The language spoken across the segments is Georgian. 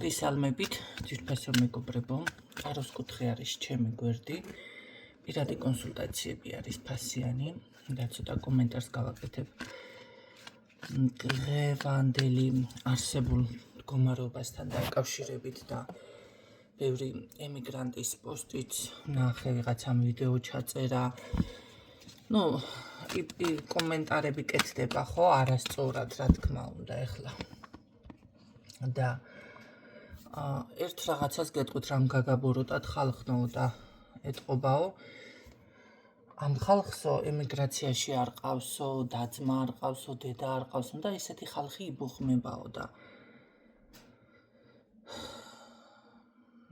მოგესალმებით, ძვირფასო მეგობრებო, კაროს კუთხე არის ჩემი გვერდი, პირადი კონსულტაციები არის ფასიანი, და ცოტა კომენტარს გავაკეთებ დღევანდელი არსებულ მდგომარეობასთან დაკავშირებით და ბევრი ემიგრანტის პოსტიც ნახე, ვიღაცამ ვიდეო ჩაწერა. კომენტარები კეთდება ხო, არასწორად, რა თქმა უნდა, ეხლა. და ერთ რაღაცას გეტყვით, რამ გაგაბოროტად ხალხნო და ეტყობაო. ამ ხალხსო ემიგრაციაში არ ყავსო, დაძმა არ ყავსო, დედა არ ყავსო და ესეთი ხალხი იბუხმებაო და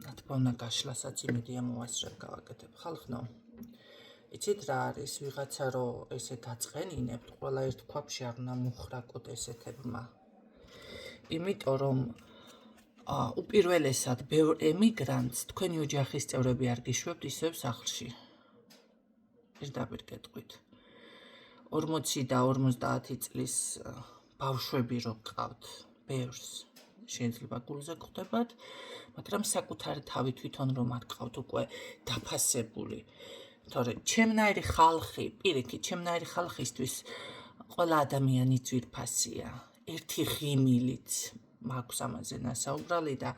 რა თქმა უნდა გაშლასაც იმედია მოასწრებ გავაკეთებ. ხალხნო, იცით რა არის, ვიღაცა რო ესე გაწყენინებთ, ყველა ერთ ქვაბში არ უნდა მუხრაკოთ ესეთებმა. იმიტომ რომ უპირველესად ბევრ ემიგრანტს თქვენი ოჯახის წევრები არ გიშვებთ ისევ სახლში. პირდაპირ გეტყვით. 40 და 50 წლის ბავშვები რო გყავთ, ბევრს შეიძლება გულზე გხვდებათ, მაგრამ საკუთარი თავი თვითონ რომ არ გყავთ უკვე დაფასებული. თორე ჩემნაირი ხალხი, პირიქით, ჩემნაირი ხალხისთვის ყველა ადამიანი ძვირფასია. ერთი ღიმილიც მაქვს ამაზე ნასაუბრალი და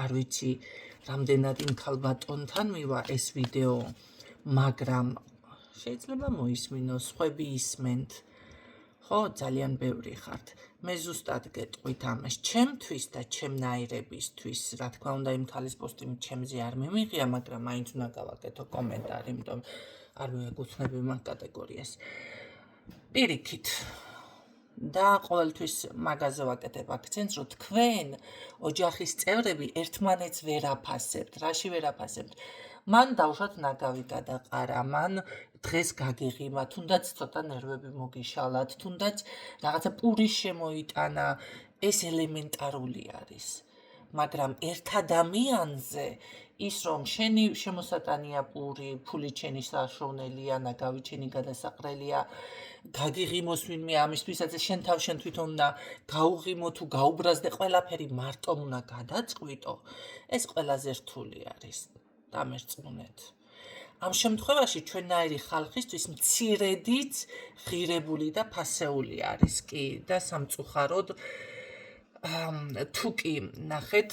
არ ვიცი რამდენად იმ ქალბატონთან მივა ეს ვიდეო, მაგრამ შეიძლება მოისმინოს, სხვები ისმენთ. ხო, ძალიან ბევრი ხართ. მე ზუსტად გეტყვით ამას, ჩემთვის და ჩემნაირებისთვის, რა თქმა უნდა, იმ ქალის პოსტი ჩემზე არ მიმიღია, მაგრამ მაინც უნდა გავაკეთო კომენტარი, იმიტომ არ მივეკუთვნები მაგ კატეგორიას. პირიქით. და ყოველთვის მაგაზე ვაკეთებ აქცენტს, რომ თქვენ ოჯახის წევრები ერთმანეთს ვერ აფასებთ. რაში ვერ აფასებთ? მან დავშოთ ნაგავი გადაყარა, მან დღეს გაგიღიმა, თუნდაც ცოტა ნერვები მოგიშალათ, თუნდაც რაღაცა პური შემოიტანა, ეს ელემენტარული არის. მაგრამ ერთ ადამიანზე ის რომ შენი შემოსატანია პური, ფული ჩენი საშოვნელია, ნაგავი ჩენი გადასაყრელია, გაგიღიმოს ვინმე ამისთვისაც შენ თავ შენ თვითონ უნდა გაუღიმო თუ გაუბრაზდე, ყველაფერი მარტომ უნდა გადაწყვიტო, ეს ყველაზე რთული არის. დამერწმუნეთ. ამ შემთხვევაში ჩვენნაირი ხალხისთვის მცირედიც ღირებული და ფასეული არის კი და სამწუხაროდ თუ კი ნახეთ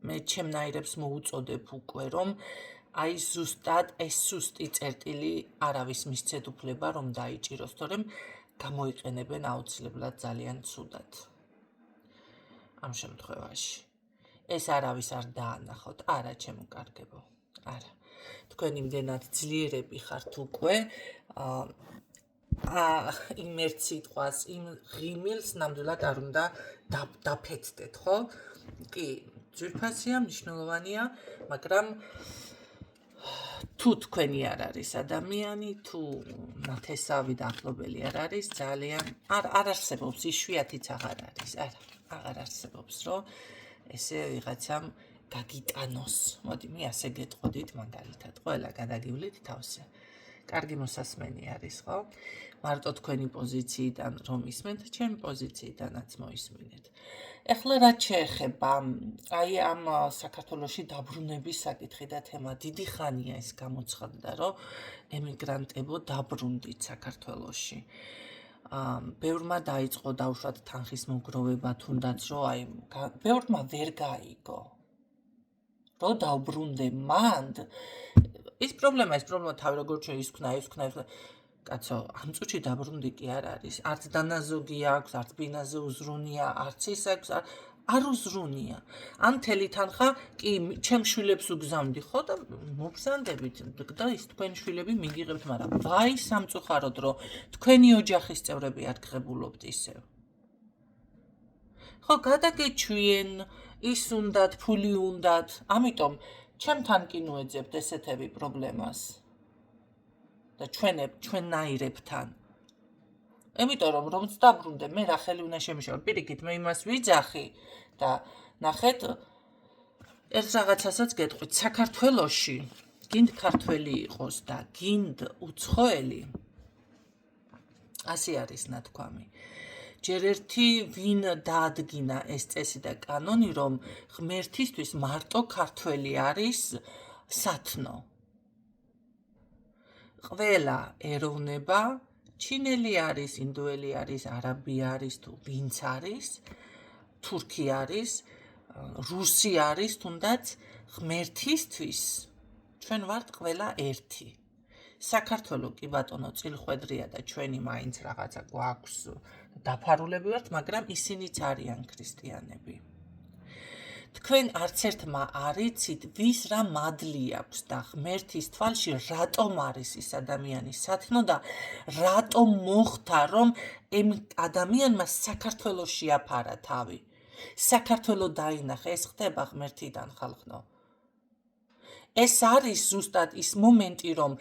მე ჩემნაირებს მოუწოდებ უკვე რომ აი ზუსტად ეს სუსტი წერტილი არავის მისცეთ უფლება რომ დაიჭიროს, თორემ გამოიყენებენ აუცილებლად ძალიან ცუდად. ამ შემთხვევაში ეს არავის არ დაანახოთ, არა ჩემო კარგებო, არა. თქვენ იმდენად ძლიერები ხართ უკვე, იმ ერთ სიტყვას, იმ ღიმილს ნამდვილად არ უნდა დაფეთდეთ, ხო? კი, ძვირფასია, მნიშვნელოვანია, მაგრამ თუ თქვენი არ არის ადამიანი, თუ ნათესავი და ახლობელი არ არის, ძალიან არ არსებობს, იშვიათიც აღარ არის, აღარ არსებობს, რომ ესე ვიღაცამ გაგიტანოს. მოდი, მე ასე გეტყოდით მაგალითად, ყველა გადაგივლით თავზე. კარგი მოსასმენი არის, ხო? მარტო თქვენი პოზიციიდან რომ ისმენთ, ჩემი პოზიციიდანაც მოისმინეთ. ეხლა რაც შეეხება აი ამ საქართველოში დაბრუნების საკითხი და თემა, დიდი ხანია ეს გამოცხადდა, რომ ემიგრანტებო დაბრუნდით საქართველოში. ბევრმა დაიწყო დავშვათ თანხის მოგროვება, თუნდაც რომ აი ბევრმა ვერ გაიგო. რომ დავბრუნდე მანდ ის პრობლემა თავი როგორ ისქნა. კაცო, ამ წუთში დაბრუნდი კი არ არის. არც დანაზოგი აქვს, არც ბინაზე უზრუნია, არც ის აქვს, არ უზრუნია. ან მთელი თანხა კი ჩემ შვილებს უგზავნდი, ხო და მოგზანდებით და ის თქვენი შვილები მიგიღებთ, მაგრამ ვაი სამწუხაროდ რომ თქვენი ოჯახის წევრები არ გღებულობთ ისევ. ხო, გადაგეჩვიენ, ის უნდათ, ფული უნდათ, ამიტომ ჩემთან კი ნუეძებთ ესეთები პრობლემას. და ჩვენნაირებთან. იმიტომ რომც დაბრუნდე, მე რა ხელი უნდა შემიშავა. პირიქით, მე იმას ვიძახი და ნახეთ, ერთ რაღაცასაც გეტყვით, საქართველოში გინდ ქართველი იყოს და გინდ უცხოელი, ასე არის ნათქვამი. ჯერ ერთი ვინ დაადგინა ეს წესი და კანონი, რომ ღმერთისთვის მარტო ქართველი არის სათნო. ყველა ეროვნება, ჩინელი არის, ინდოელი არის, არაბი არის, თუ ვინც არის, თურქი არის, რუსი არის, თუნდაც ღმერთისთვის ჩვენ ვართ ყველა ერთი. საქართველო კი ბატონო წილხვედრია და ჩვენი მაინც რაღაცა გვაქვს დაფარულები ვართ, მაგრამ ისინიც არიან ქრისტიანები. თქვენ არც ერთმა არ იცით, ვის რა მადლი აქვს და ღმერთის თვალში რატომ არის ის ადამიანი სათნო და რატომ მოხდა, რომ იმ ადამიანმა საქართველოს შეაფარა თავი. საქართველო დაინახა, ეს ხდება ღმერთიდან ხალხო. ეს არის ზუსტად ის მომენტი, რომ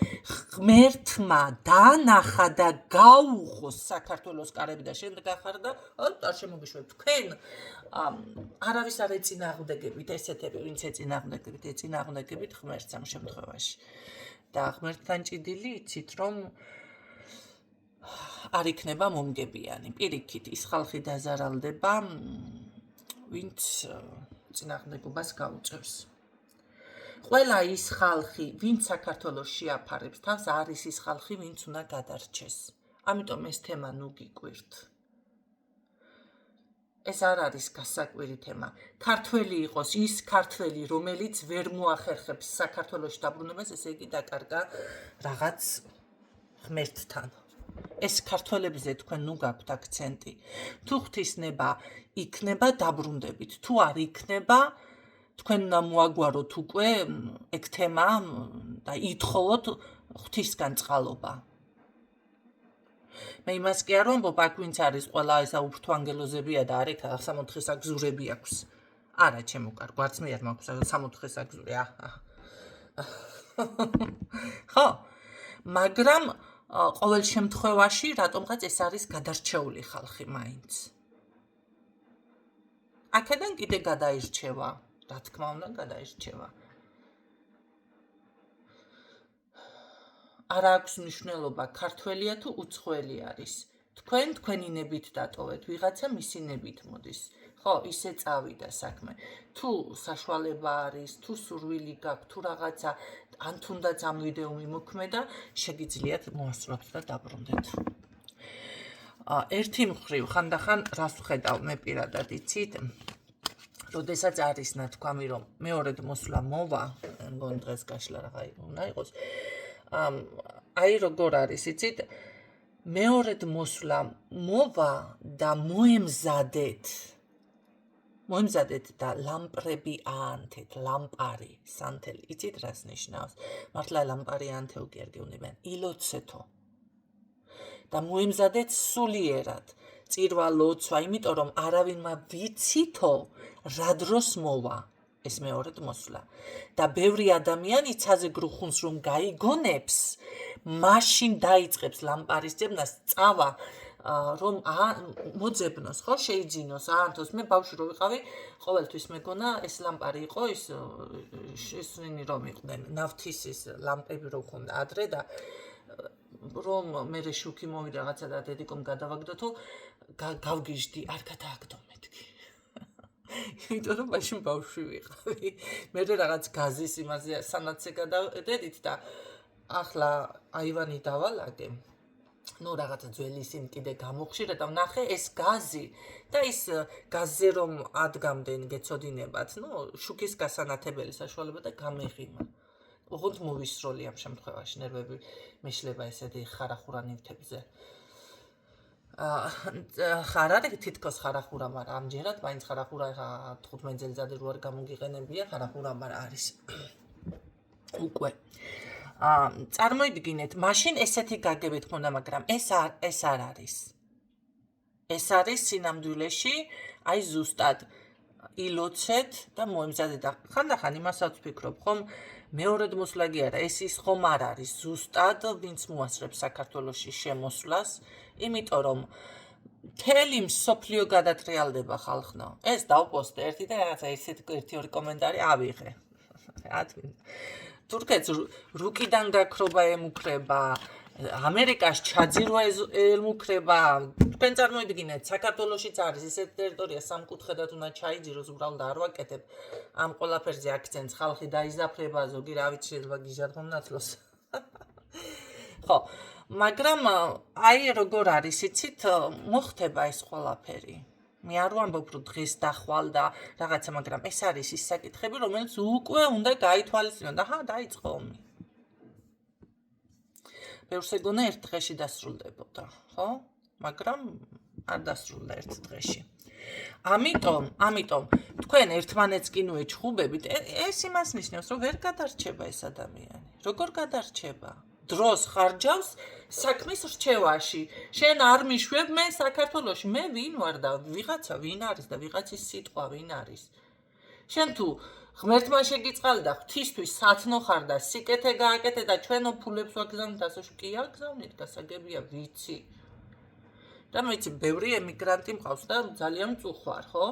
ღმერთმა დაანახა და გაუხოს საქართველოს კარები და შენ გახარდა, არ შემოგიშვებ თქვენ არავის არ ეწინააღმდეგებით, ესეთები, ვინც ეწინააღმდეგებით ღმერთს ამ შემთხვევაში. და ღმერთთან ჭიდილი იცით, რომ არ იქნება მომგებიანი. პირიქით, ის ხალხი დაზარალდება, ვინც წინააღმდეგობას გაუწევს. ყველა ის ხალხი, ვინც საქართველოს შეაფარებს თავს, არის ის ხალხი, ვინც უნდა გადარჩეს. ამიტომ ეს თემა ნუ გიკვირთ. ეს არ არის გასაკვირი თემა. ქართველი იყოს ის ქართველი, რომელიც ვერ მოახერხებს საქართველოში დაბრუნებას, ესე იგი დაკარგა რაღაც ღმერთთან. ეს ქართველებზე თქვენ ნუ გაქვთ აქცენტი. თუ ღვთისნება იქნება, დაბრუნდებით. თუ არ იქნება, თქვენ უნდა მოაგვაროთ უკვე ეგ თემა და ითხოვოთ ღვთისგან წყალობა. მე იმას კი არ ვამბობ, აქ ვინც არის ყველა ესა უფრთვანგელოზებია და არის 64 აგზურები აქვს. არა, ჩემო კარგო, არც მე არ მაქვს 64 აგზური. ხო, მაგრამ ყოველ შემთხვევაში რატომღაც ეს არის გადარჩეული ხალხი მაინც. აქედან კიდე გადაირჩევა. რა თქმა უნდა, გადაირჩევა. არ აქვს მნიშვნელობა, ქართველია თუ უცხოელი არის. თქვენ თქვენი ნებით დატოვეთ, ვიღაცა მისი ნებით მოდის. ხო, ისე წავიდა საქმე. თუ საშუალება არის, თუ სურვილი გაქვთ, თუ რაღაცა, ან თუნდაც ამ ვიდეო მიმოქმედა, შეგიძლიათ მოასწროთ და დაბრუნდეთ. ერთი მხრივ, ხანდახან რას ვხედავ მე პირადად იცით, როდესაც არის ნათქვამი, რომ მეორედ მოსვლა მოვა, მგონი დღეს გაშლა რაღა უნდა იყოს. აი როგორ არის, იცით, მეორედ მოსვლა მოვა და მოემზადეთ და ლამპრები აანთეთ, ლამპარი, სანთელი, იცით რას ნიშნავს? მართლა ლამპარი აანთეო კი არ გეუბნებიან, ილოცეთო. და მოემზადეთ სულიერად, წირვა, ლოცვა, იმიტომ რომ არავინმა ვიცითო, რა დროს მოვა ეს მეორედ მოსვლა. და ბევრი ადამიანი ცაზე გრუხუნს რომ გაიგონებს, მაშინ დაიწყებს ლამპარის ძებნას, წავა რომ მოძებნოს, ხო, შეიძინოს, აანთოს. მე ბავშვი რო ვიყავი, ყოველთვის მეგონა ეს ლამპარი იყო, ის შესვენი რომ იყვნენ, ნავთის ის ლამპები რო ხონდა ადრე და რომ მე შუქი მოვიდა რაღაცა და დედიკომ გადავაგდოთო, გავგიჟდი, არ გადააგდო მეთქი. იმიტომ რომ მაშინ ბავშვი ვიყავი. მე რაღაც გაზის იმაზე სანაცე გადავედით და ახლა აივანი დავალაგე. ნუ რაღაცა ძველი ისინი კიდე გამოხშირა და ვნახე ეს გაზი და ის გაზზე რომ ადგამდენ გეცოდინებათ, ნუ შუქის გასანათებელი საშუალება და გამეღიმა. ოღონდ მოვისროლი ამ შემთხვევაში, ნერვები მეშლება ესეთი ხარახურა ნივთებზე. არ არის თითქოს ხარახურა, მაგრამ ამჯერად მაინც ხარახურა 15 წელიწადი რო არ გამოგიყენებია, ხარახურა მაგრამ არის. უკვე წარმოიდგინეთ, მაშინ ესეთი გაგებით ხონდა, მაგრამ ეს არ არის. ეს არის სინამდვილეში, აი ზუსტად ილოცეთ და მოემზადეთ. ხანდახან იმასაც ვფიქრობ, ხომ მეორედ მოსვლა კი არა, ეს ის ხომ არ არის ზუსტად, ვინც მოასწრებს საქართველოში შემოსვლას, იმიტომ რომ მთელი მსოფლიო გადატრიალდება ხალხო. ეს დავპოსტე ერთი და რაღაცა ერთი-ორი კომენტარი ავიღე. თურქეთს რუკიდან გაქრობა ემუქრება, ამერიკას ჩაძირვა ელმუქრება, თქვენ წარმოიდგინეთ, საქართველოშიც არის ესეთი ტერიტორია სამკუთხედად უნდა ჩაიძიროს, უბრალოდ არ ვაკეთებ ამ ყველაფერზე აქცენტს, ხალხი დაიზაფრება, ზოგი რა ვიცი შეიძლება გიჟად მომნაცლოს. ხო, მაგრამ აი როგორ არის, იცით, მოხდება ეს ყველაფერი. მე არ ვამბობ, რომ დღეს დახვალ და რაღაცა, მაგრამ ეს არის ის საკითხები, რომელიც უკვე უნდა გაითვალისწინოთ და დაიწყო ომი. ბევრს ეგონა ერთ დღეში დასრულდებოდა, ხო? მაგრამ არ დასრულდა ერთ დღეში. ამიტომ თქვენ ერთმანეთს კი ნუ ეჩხუბებით, ეს იმას ნიშნავს, რომ ვერ გადარჩება ეს ადამიანი. როგორ გადარჩება? დროს ხარჯავს საქმის რჩევაში. შენ არ მიშვებ მე საქართველოში, მე ვინ ვარ და ვიღაცა ვინ არის და ვიღაცის სიტყვა ვინ არის. შენ თუ ღმერთმა შეგიწყალი და ღვთისთვის სათნო ხარ და სიკეთე გააკეთე და ჩვენო ფულებს ვაგზავნით ასოში კი აგზავნით გასაგებია ვიცი. და მეც ბევრი ემიგრანტი მყავს და ძალიან მწუხვარ, ხო?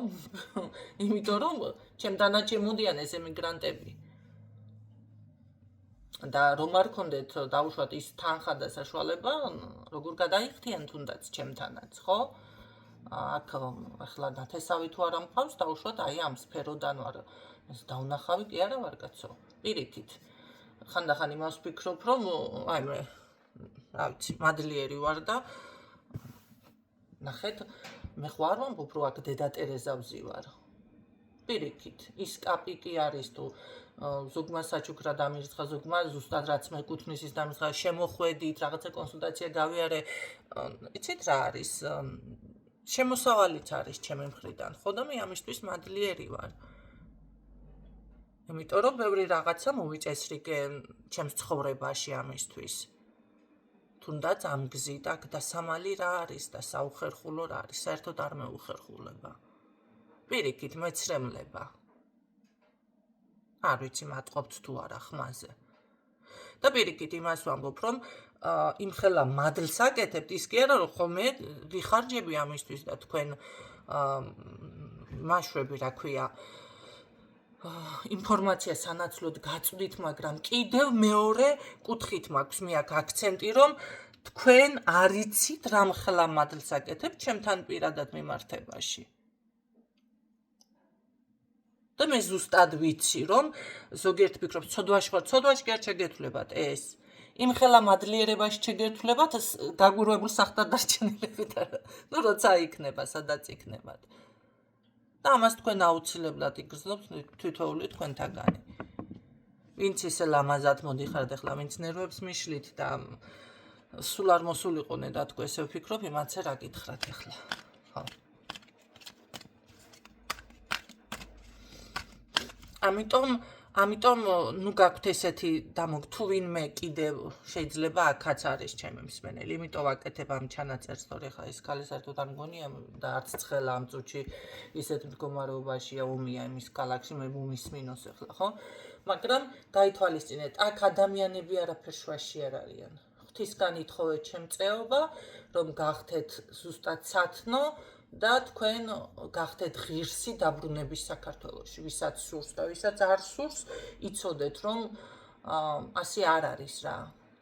იმიტომ რომ ჩემთანაც შემოდიან ეს ემიგრანტები. და რომ არ ქონდეთ დაუშვათ ის თანხა და საშუალება, როგორ გადაიხდიან თუნდაც ჩემთანაც, ხო? აქ ახლა ნათესავი თუ არ ამყავს, დაუშვათ აი ამ სფეროდან ვარ. ეს დაუნახავი კი არა ვარ კაცო. პირიქით. ხანდახან იმას ვფიქრობ, რომ აი მე რა ვიცი, მადლიერი ვარ და ნახეთ, მე ხო არ ვამბობ, რომ აქ დედა ტერეზა ვზივარ. პირიქით, ის კაპი კი არის თუ ზოგმა საჩუქრა დამირცხა, ზოგმა ზუსტად რაც მეკუთვნის ის დამირცხა, შემოხვედით, რაღაცა კონსულტაცია გავიარე. იცით რა არის? შემოსავალიც არის ჩემი მხრიდან. ხო და მე ამისთვის მადლიერი ვარ. იმიტომ რომ ბევრი რაღაცა მოვიწესრიგე ჩემს ცხოვრებაში ამისთვის. თუნდაც ამ გზით აქ დასამალი რა არის და საუხერხულო რა არის, საერთოდ არ მეუხერხულება. პირიქით მეცრემლება. არ ვიცი მატყობთ თუ არა ხმაზე. და პირიქით იმას ვამბობ, რომ იმხელა მადლს აკეთებთ, ის კი არა რომ ხოლმე ვიხარჯები ამისთვის და თქვენ მაშვები რა ქვია ინფორმაცია სანაცვლოდ გაწვდით, მაგრამ კიდევ მეორე კუთხით მაქვს მე აქ აქცენტი, რომ თქვენ არიცით რამხელა მადლს აკეთებთ ჩემთან პირადად მიმართებაში. და მე ზუსტად ვიცი, რომ ზოგიერთ ფიქრობს, ცოდვაში ხარ, ცოდვაში კი არ შეგეთვლებათ ეს. იმხელა მადლიერებაში შეგეთვლებათ დაგვირვებულ სახტარდარჩენილებით არა. ნუ როცა იქნება, სადაც იქნებათ. და ამას თქვენ აუცილებლად იგრძნობთ თითოეული თქვენთაგანი. ვინც ისე ლამაზად მოდიხართ ახლა, ვინც ნერვებს მიშლით და სულ არ მოსულიყონე და თქვენ ესე ვფიქრობ, იმათზე რა გითხრათ ახლა. ხო. ამიტომ ნუ გაქვთ ესეთი თუ ვინმე კიდევ შეიძლება აქაც არის ჩემი მსმენელი, იმიტომ ვაკეთებ ამ ჩანაწერს, თორე ხა ეს ქალი საერთოდ არ მგონია და არც ცხელა ამ წუთში ისეთ მდგომარეობაშია ომია იმის ქალაქში, მე მომისმინოს ახლა, ხო? მაგრამ გაითვალისწინეთ, აქ ადამიანები არაფერ შვაში არ არიან. ღვთისგან ითხოვეთ შემწეობა, რომ გახდეთ ზუსტად სათნო და თქვენ გახდეთ ღირსი დაბრუნების საქართველოში, ვისაც სურს და ვისაც არ სურს, იცოდეთ, რომ ასე არ არის რა.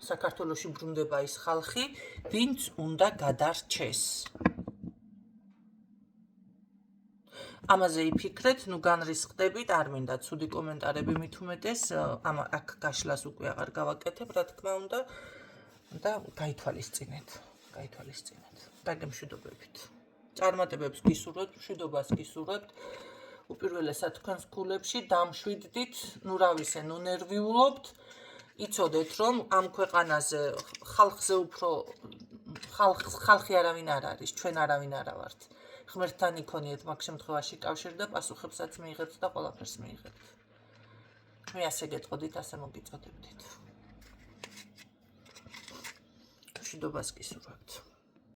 საქართველოში ბრუნდება ის ხალხი, ვინც უნდა გადარჩეს. ამაზე იფიქრეთ, ნუ განრისხდებით, არ მინდა ცუდი კომენტარები მით უმეტეს, აქ გაშლას უკვე აღარ გავაკეთებ, რა თქმა უნდა, და გაითვალისწინეთ. და გემშვიდობებით. წარმატებებს გისურვებთ, მშვიდობას გისურვებთ. უპირველესად თქვენს გულებში დამშვიდდით, ნუ რა ვიცი, ნუ ნერვიულობთ. იცოდეთ, რომ ამ ქვეყანაზე ხალხზე უფრო ხალხი არავინ არ არის, ჩვენ არავინ არა ვართ. ღმერთთან იქონიეთ მაგ შემთხვევაში კავშირი და პასუხებსაც მიიღებთ და ყველაფერს მიიღებთ. მე ასე გეტყოდით, ასე მოგიწოდებდით. მშვიდობას გისურვებთ.